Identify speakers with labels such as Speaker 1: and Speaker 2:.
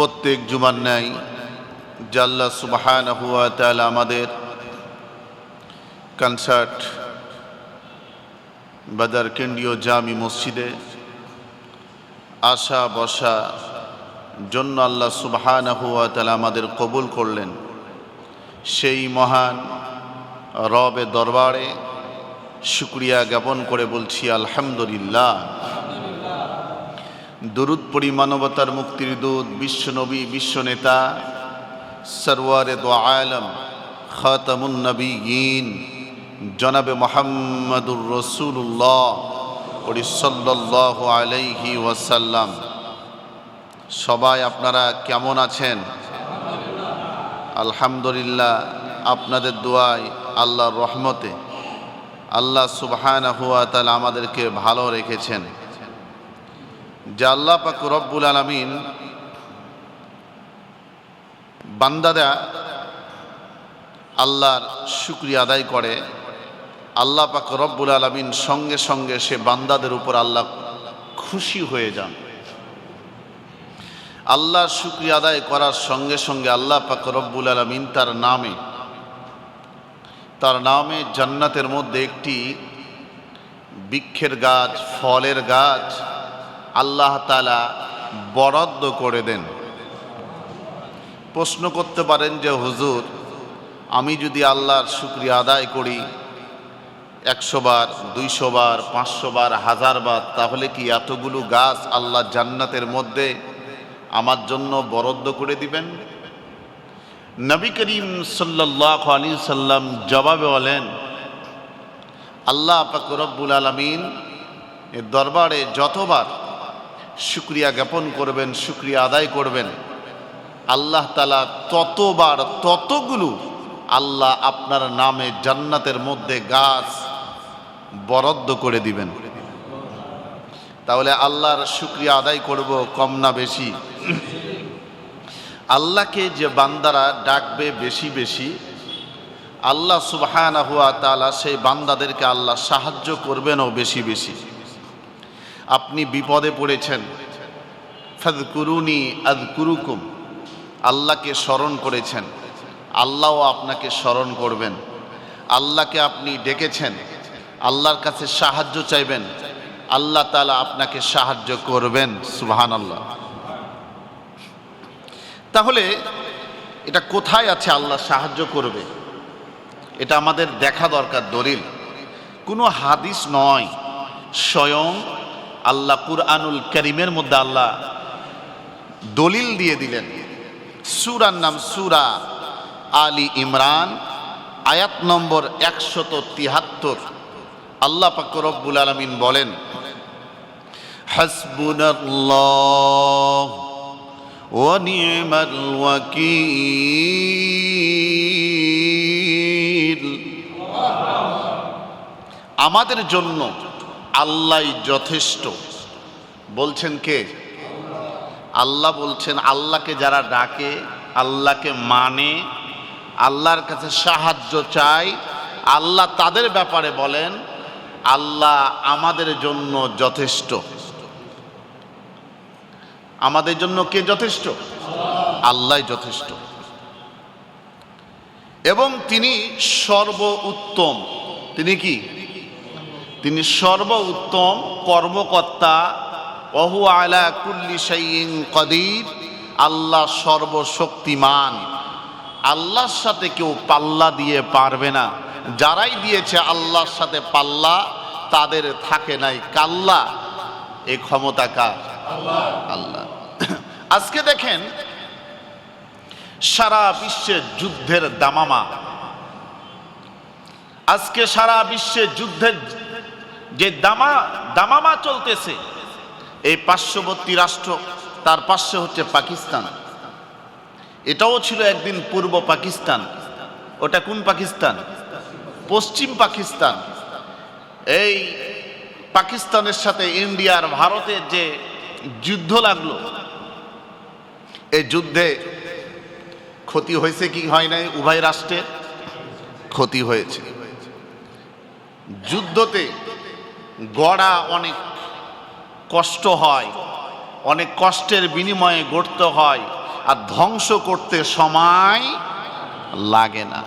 Speaker 1: প্রত্যেক জুমার ন্যায় যে আল্লাহ সুবহানাহু ওয়া তাআলা আমাদের কনসার্ট বাজার কেন্দ্রীয় জামি মসজিদে আসা বসা জন্য আল্লাহ সুবহানাহু ওয়া তাআলা আমাদের কবুল করলেন। সেই মহান রবের দরবারে শুকরিয়া জ্ঞাপন করে বলছি আলহামদুলিল্লাহ। দুরুদ পড়ি মানবতার মুক্তির দূত বিশ্বনবী বিশ্বনেতা সরওয়ারে দো আলম খাতামুন নবিয়্যিন জনাবে মুহাম্মদুর রাসূলুল্লাহ সাল্লাল্লাহু আলাইহি ওয়াসাল্লাম। সবাই আপনারা কেমন আছেন? আলহামদুলিল্লাহ। আপনাদের দোয়ায় আল্লাহর রহমতে আল্লাহ সুবহানাহু ওয়া তাআলা আমাদেরকে ভালো রেখেছেন। যে আল্লাহ পাক রব্বুল আলামিন বান্দারা আল্লাহর শুকরিয়া আদায় করে, আল্লাহ পাক রব্বুল আলামিন সঙ্গে সঙ্গে সে বান্দাদের উপর আল্লাহ খুশি হয়ে যান। আল্লাহর শুকরিয়া আদায় করার সঙ্গে সঙ্গে আল্লাহ পাক রব্বুল আলামিন তার নামে জান্নাতের মধ্যে একটি বৃক্ষের গাছ, ফলের গাছ আল্লাহ তাআলা বরাদ্দ করে দেন। প্রশ্ন করতে পারেন যে হুজুর, আমি যদি আল্লাহর শুকরিয়া আদায় করি 100 বার, 200 বার, 500 বার, 1000 বার, তাহলে কি এতগুলো গাছ আল্লাহ জান্নাতের মধ্যে আমার জন্য বরাদ্দ করে দিবেন? নবী করিম সাল্লাল্লাহু আলাইহি সাল্লাম জবাবে বলেন, আল্লাহ পাক রব্বুল আলামিন এর দরবারে যতবার শুকরিয়া জ্ঞাপন করবেন, শুকরিয়া আদায় করবেন, আল্লাহ তাআলা ততবার ততগুলো আল্লাহ আপনার নামে জান্নাতের মধ্যে গাছ বরাদ্দ করে দিবেন। তাহলে আল্লাহর শুকরিয়া আদায় করব কম না বেশি? আল্লাহকে যে বান্দারা ডাকবে বেশি বেশি, আল্লাহ সুবহানাহু ওয়া তাআলা সেই বান্দাদেরকে আল্লাহ সাহায্য করবেনও বেশি বেশি। আপনি বিপদে পড়েছেন, ফাযকুরুনি আযকুরুকুম, আল্লাহকে স্মরণ করেছেন, আল্লাহও আপনাকে স্মরণ করবেন। আল্লাহকে আপনি ডেকেছেন, আল্লাহর কাছে সাহায্য চাইবেন, আল্লাহ তাআলা আপনাকে সাহায্য করবেন। সুবহানাল্লাহ। তাহলে এটা কোথায় আছে আল্লাহ সাহায্য করবে? এটা আমাদের দেখা দরকার। দলিল কোনো হাদিস নয়, স্বয়ং আল্লাহ কুরআনুল কারীমের মধ্যে আল্লাহ দলিল দিয়ে দিলেন। সূরার নাম সূরা আলী ইমরান, আয়াত নম্বর 173। আল্লাহ পাক রব্বুল আলামিন বলেন, হাসবুনাল্লাহু ওয়া নি'মাল ওয়াকিল। আমাদের জন্য আল্লাহই যথেষ্ট। বলছেন কে? আল্লাহ বলছেন, আল্লাহকে যারা ডাকে, আল্লাহকে মানে, আল্লাহর কাছে সাহায্য চায়, আল্লাহ তাদের ব্যাপারে বলেন, আল্লাহ আমাদের জন্য যথেষ্ট। আমাদের জন্য কে যথেষ্ট? আল্লাহই যথেষ্ট। এবং তিনি সর্ব উত্তম। তিনি কি? তিনি সর্ব উত্তম কর্মকর্তা। ওহু আলা কুল্লি শাইইন কাদির। আল্লাহ সর্বশক্তিমান। আল্লাহর সাথে কেউ পাল্লা দিয়ে পারবে না। যারাই দিয়েছে আল্লাহর সাথে পাল্লা, তাদের থাকে নাই কাল্লা। এই ক্ষমতা কার? আল্লাহ। আজকে দেখেন সারা বিশ্বে যুদ্ধের দামামা। আজকে সারা বিশ্বে যুদ্ধের যে দামামা চলতেছে, এই পার্শ্ববর্তী রাষ্ট্র, তার পাশে হচ্ছে পাকিস্তান। এটাও ছিল একদিন পূর্ব পাকিস্তান। ওটা কোন পাকিস্তান? পশ্চিম পাকিস্তান। এই পাকিস্তানের সাথে ইন্ডিয়ার ভারতের যে যুদ্ধ লাগলো, এই যুদ্ধে ক্ষতি হয়েছে কি হয় নাই? উভয় রাষ্ট্রের ক্ষতি হয়েছে। যুদ্ধতে গড়া অনেক কষ্ট হয়, অনেক কষ্টের বিনিময়ে গড়তে হয়। আর ধ্বংস করতে সময় লাগে না।